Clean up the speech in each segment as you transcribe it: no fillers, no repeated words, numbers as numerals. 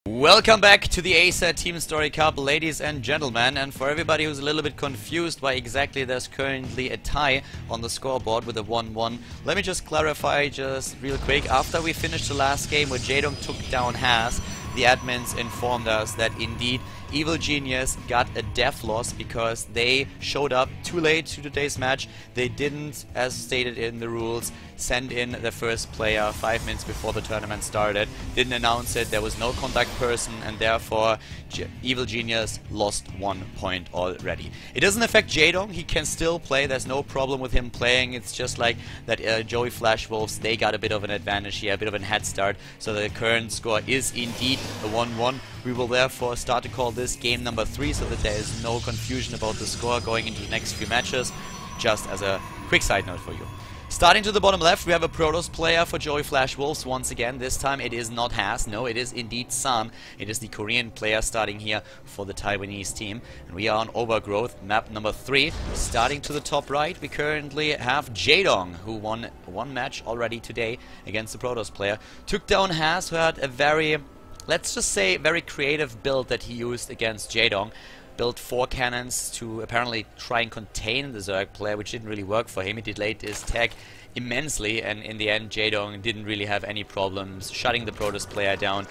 Welcome back to the Acer Team Story Cup, ladies and gentlemen, and for everybody who's a little bit confused why exactly there's currently a tie on the scoreboard with a 1-1, let me just clarify just real quick. After we finished the last game where JaeDong took down Has, the admins informed us that indeed Evil Genius got a death loss because they showed up too late to today's match. They didn't, as stated in the rules, send in the first player 5 minutes before the tournament started. Didn't announce it, there was no contact person, and therefore Evil Genius lost 1 point already. It doesn't affect JaeDong, he can still play, there's no problem with him playing. It's just like that Joey FlashWolves, they got a bit of an advantage here, a bit of a head start, so the current score is indeed a 1-1. We will therefore start to call this game number 3 so that there is no confusion about the score going into the next few matches, just as a quick side note for you. Starting to the bottom left, we have a Protoss player for Joey FlashWolves once again. This time it is not Has, no, it is indeed San. It is the Korean player starting here for the Taiwanese team. And we are on Overgrowth, map number 3. Starting to the top right, we currently have JaeDong, who won 1 match already today against the Protoss player. Took down Has, who had a very, let's just say, very creative build that he used against JaeDong. Built 4 cannons to apparently try and contain the Zerg player, which didn't really work for him. He delayed his tech immensely, and in the end JaeDong didn't really have any problems shutting the Protoss player down.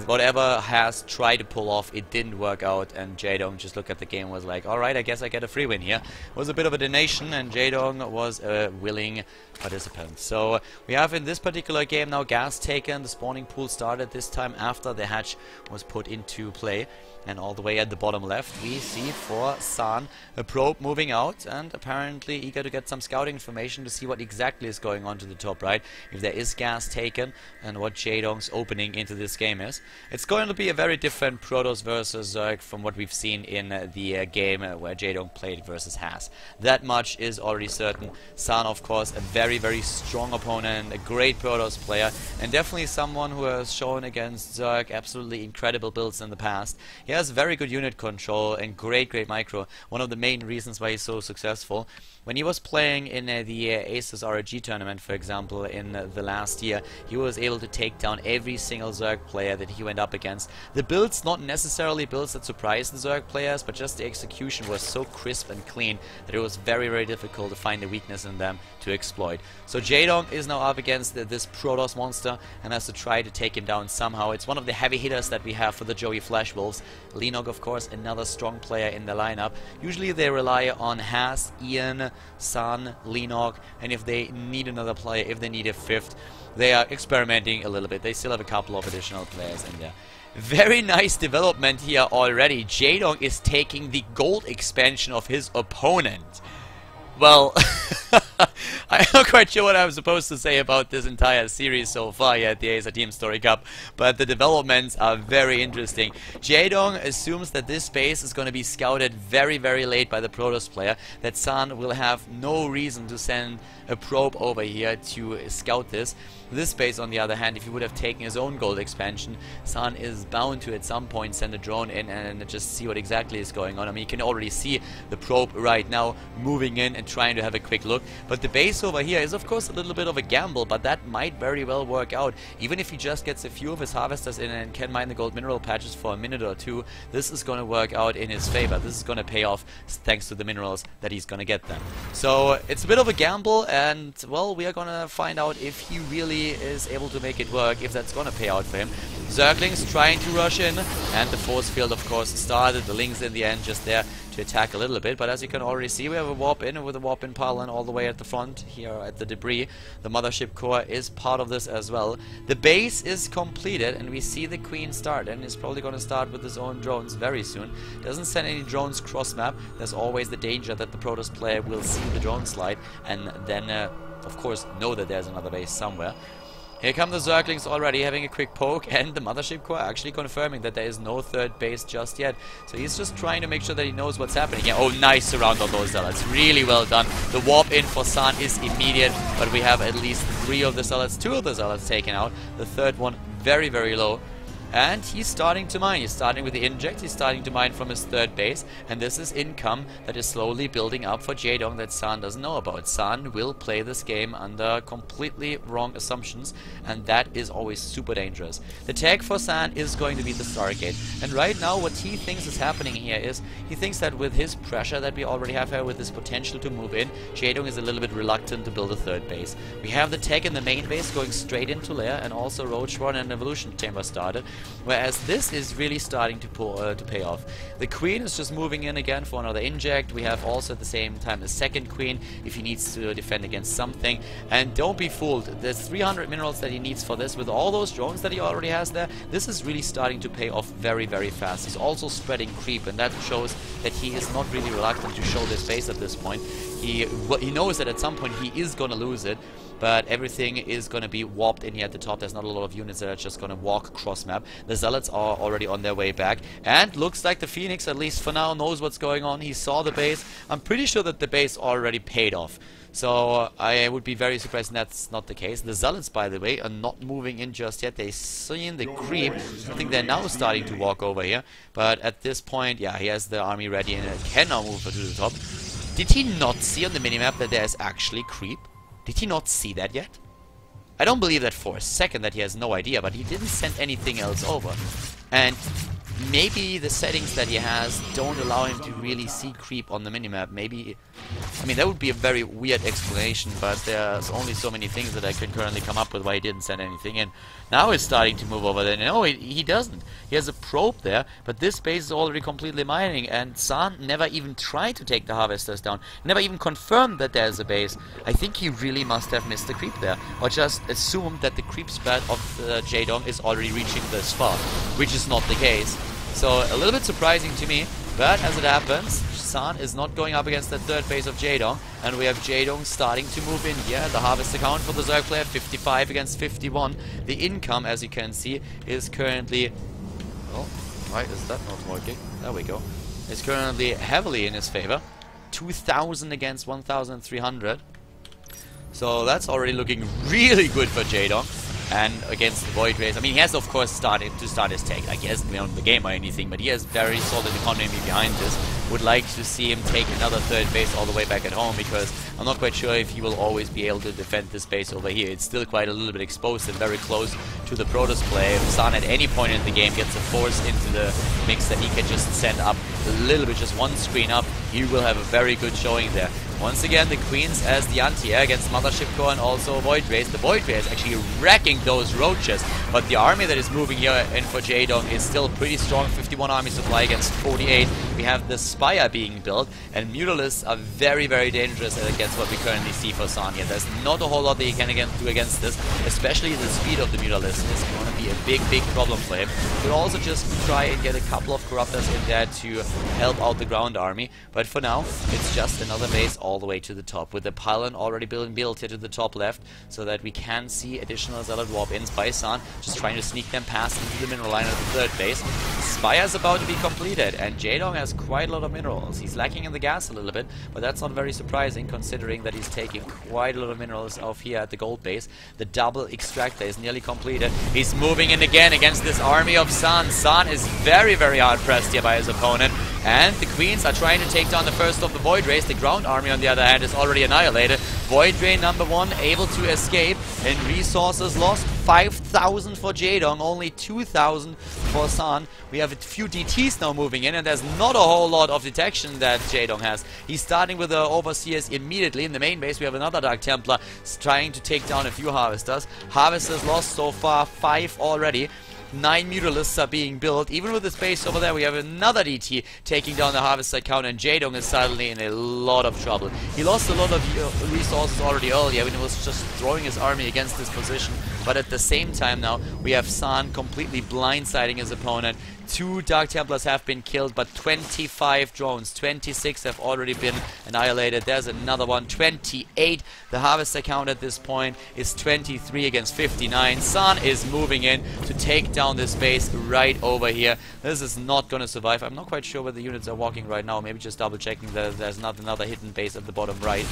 Whatever Has tried to pull off, it didn't work out, and JaeDong just looked at the game and was like, alright, I guess I get a free win here. It was a bit of a donation, and JaeDong was a willing participant. So we have in this particular game now gas taken. The spawning pool started this time after the hatch was put into play. And all the way at the bottom left, we see for San a probe moving out and apparently eager to get some scouting information to see what exactly is going on to the top right, if there is gas taken, and what JaeDong's opening into this game is. It's going to be a very different Protoss versus Zerg from what we've seen in the game where JaeDong played versus Has. That much is already certain. San, of course, a very, very strong opponent, a great Protoss player, and definitely someone who has shown against Zerg absolutely incredible builds in the past. He has very good unit control and great micro. One of the main reasons why he's so successful. When he was playing in the Aces RG tournament, for example, in the last year, he was able to take down every single Zerg player that he went up against. The builds, not necessarily builds that surprised the Zerg players, but just the execution was so crisp and clean that it was very difficult to find a weakness in them to exploit. So JaeDong is now up against this Protoss monster and has to try to take him down somehow. It's one of the heavy hitters that we have for the Joey FlashWolves. Linog, of course, another strong player in the lineup. Usually they rely on Has, Ian, San, Linog, and if they need another player, if they need a 5th, they are experimenting a little bit. They still have a couple of additional players in there. Very nice development here already. JaeDong is taking the gold expansion of his opponent. Well, I'm not quite sure what I'm supposed to say about this entire series so far here at the Acer Team Story Cup, but the developments are very interesting. JaeDong assumes that this base is going to be scouted very late by the Protoss player, that San will have no reason to send a probe over here to scout this. This base, on the other hand, if he would have taken his own gold expansion, San is bound to at some point send a drone in and just see what exactly is going on. I mean, you can already see the probe right now moving in and trying to have a quick look. But the base over here is, of course, a little bit of a gamble, but that might very well work out. Even if he just gets a few of his harvesters in and can mine the gold mineral patches for a minute or two, this is going to work out in his favor. This is going to pay off thanks to the minerals that he's going to get then. So it's a bit of a gamble, and, well, we are going to find out if he really is able to make it work, if that's going to pay out for him. Zerglings trying to rush in, and the force field, of course, started. The Lings in the end just there to attack a little bit, but as you can already see, we have a warp in with a warp in pylon all the way at the front here at the debris. The mothership core is part of this as well. The base is completed, and we see the queen start, and is probably going to start with his own drones very soon. Doesn't send any drones cross map. There's always the danger that the Protoss player will see the drone slide and then of course know that there's another base somewhere. Here come the Zerglings already having a quick poke, and the mothership core actually confirming that there is no 3rd base just yet. So he's just trying to make sure that he knows what's happening here. Oh, nice surround on those zealots. Really well done. The warp in for San is immediate, but we have at least 3 of the zealots, 2 of the zealots taken out. The 3rd one very low. and he's starting to mine. He's starting with the inject, he's starting to mine from his third base, and this is income that is slowly building up for JaeDong that San doesn't know about. San will play this game under completely wrong assumptions, and that is always super dangerous. The tag for San is going to be the Stargate, and right now what he thinks is happening here is he thinks that with his pressure that we already have here, with his potential to move in, JaeDong is a little bit reluctant to build a third base. We have the tag in the main base going straight into lair, and also Roach Warren and Evolution Chamber started, whereas this is really starting to pay off. The Queen is just moving in again for another inject. We have also at the same time a second Queen if he needs to defend against something, and don't be fooled, there's 300 minerals that he needs for this with all those drones that he already has there. This is really starting to pay off very, very fast. He's also spreading creep, and that shows that he is not really reluctant to show this base at this point. He knows that at some point he is going to lose it, but everything is going to be warped in here at the top. There's not a lot of units that are just going to walk across map. The Zealots are already on their way back, and looks like the Phoenix, at least for now, knows what's going on. He saw the base. I'm pretty sure that the base already paid off, so I would be very surprised if that's not the case. The Zealots, by the way, are not moving in just yet. They've seen the creep. I think they're now starting to walk over here, but at this point, yeah, he has the army ready and can now move to the top. Did he not see on the minimap that there's actually creep? Did he not see that yet? I don't believe that for a second that he has no idea, but he didn't send anything else over. And maybe the settings that he has don't allow him to really see creep on the minimap. Maybe, I mean, that would be a very weird explanation, but there's only so many things that I can currently come up with why he didn't send anything in. Now he's starting to move over there. No, he doesn't. He has a probe there, but this base is already completely mining, and San never even tried to take the harvesters down. Never even confirmed that there's a base. I think he really must have missed the creep there, or just assumed that the creep spread of JaeDong is already reaching the spot, which is not the case. So a little bit surprising to me, but as it happens, San is not going up against the third base of JaeDong, and we have JaeDong starting to move in here. The harvest account for the Zerg player, 55 against 51. The income, as you can see, is currently... Oh, why is that not working? There we go. Is currently heavily in his favor. 2,000 against 1,300. So that's already looking really good for JaeDong. And against the Void Rays, I mean, he has of course started his take. Like, he hasn't won the game or anything, but he has very solid economy behind this. Would like to see him take another third base all the way back at home, because I'm not quite sure if he will always be able to defend this base over here. It's still quite a little bit exposed and very close to the Protoss play. If San at any point in the game gets a force into the mix that he can just send up a little bit, just one screen up, he will have a very good showing there. Once again, the Queens as the anti-air against Mothership Core and also Void Rays. The Void Rays actually wrecking those roaches, but the army that is moving here in for JaeDong is still pretty strong. 51 army supply against 48. We have the Spire being built, and Mutalisks are very, very dangerous against what we currently see for San here. There's not a whole lot that he can do against this, especially the speed of the Mutalisk is going to be a big, big problem for him. We'll also just try and get a couple of Corruptors in there to help out the ground army, but for now, it's just another base all the way to the top, with the pylon already being built here to the top left, so that we can see additional Zealot warp-ins by San, just trying to sneak them past into the mineral line of the third base. Spire's about to be completed, and JaeDong has quite a lot of minerals. He's lacking in the gas a little bit, but that's not very surprising considering that he's taking quite a lot of minerals off here at the gold base. The double extractor is nearly completed. He's moving in again against this army of San. San is very, very hard pressed here by his opponent, and the Queens are trying to take down the first of the Void Rays. The ground army on the other hand is already annihilated. Void Ray number 1 able to escape, and resources lost. 5,000 for JaeDong, only 2,000 for San. We have a few DTs now moving in, and there's not a whole lot of detection that JaeDong has. He's starting with the Overseers immediately. In the main base we have another Dark Templar trying to take down a few Harvesters. Harvesters lost so far 5 already. 9 Mutalisks are being built. Even with the space over there, we have another DT taking down the Harvester count, and JaeDong is suddenly in a lot of trouble. He lost a lot of resources already earlier when he was just throwing his army against this position, but at the same time now, we have San completely blindsiding his opponent. 2 Dark Templars have been killed, but 25 drones, 26 have already been annihilated. There's another one, 28. The Harvester count at this point is 23 against 59. San is moving in to take down this base right over here. This is not going to survive. I'm not quite sure where the units are walking right now. Maybe just double checking that there's not another hidden base at the bottom right.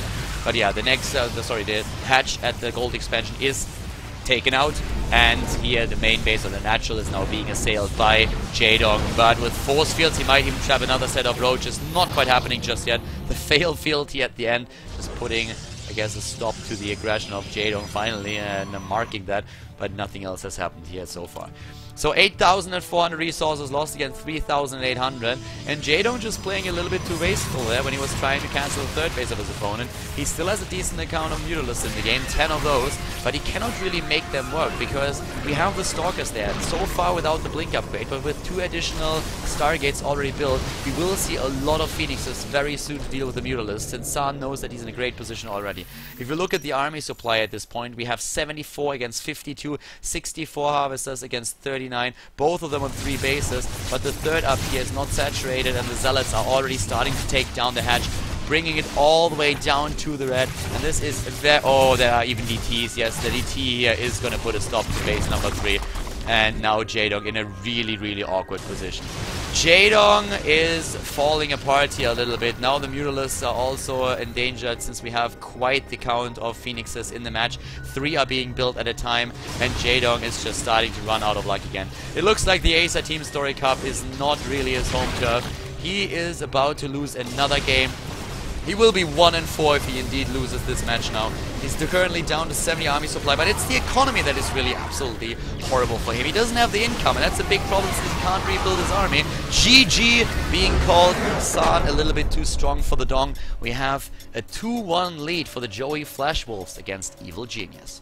But yeah, the next, the hatch at the gold expansion is taken out. And here the main base of the natural is now being assailed by JaeDong. But with force fields, he might even trap another set of roaches. Not quite happening just yet. The fail field here at the end, just putting, I guess, a stop to the aggression of JaeDong finally, and marking that. But nothing else has happened here so far. So 8,400 resources lost against 3,800, and JaeDong just playing a little bit too wasteful there when he was trying to cancel the third base of his opponent. He still has a decent account of Mutalisks in the game, 10 of those, but he cannot really make them work because we have the Stalkers there. So far without the Blink upgrade, but with 2 additional Stargates already built, we will see a lot of Phoenixes very soon to deal with the Mutalisks, and San knows that he's in a great position already. If you look at the army supply at this point, we have 74 against 52, 64 Harvesters against 39, both of them on 3 bases, but the third up here is not saturated, and the Zealots are already starting to take down the hatch, bringing it all the way down to the red. And this is very... oh, there are even DTs. Yes, the DT here is going to put a stop to base number 3. And now JaeDong in a really, really awkward position. JaeDong is falling apart here a little bit. Now the Mutalisks are also endangered since we have quite the count of Phoenixes in the match. 3 are being built at a time, and JaeDong is just starting to run out of luck again. It looks like the Acer Team Story Cup is not really his home turf. He is about to lose another game. He will be 1-4 if he indeed loses this match now. He's currently down to 70 army supply, but it's the economy that is really absolutely horrible for him. He doesn't have the income, and that's a big problem since he can't rebuild his army. GG being called. San a little bit too strong for the Dong. We have a 2-1 lead for the Joey FlashWolves against Evil Genius.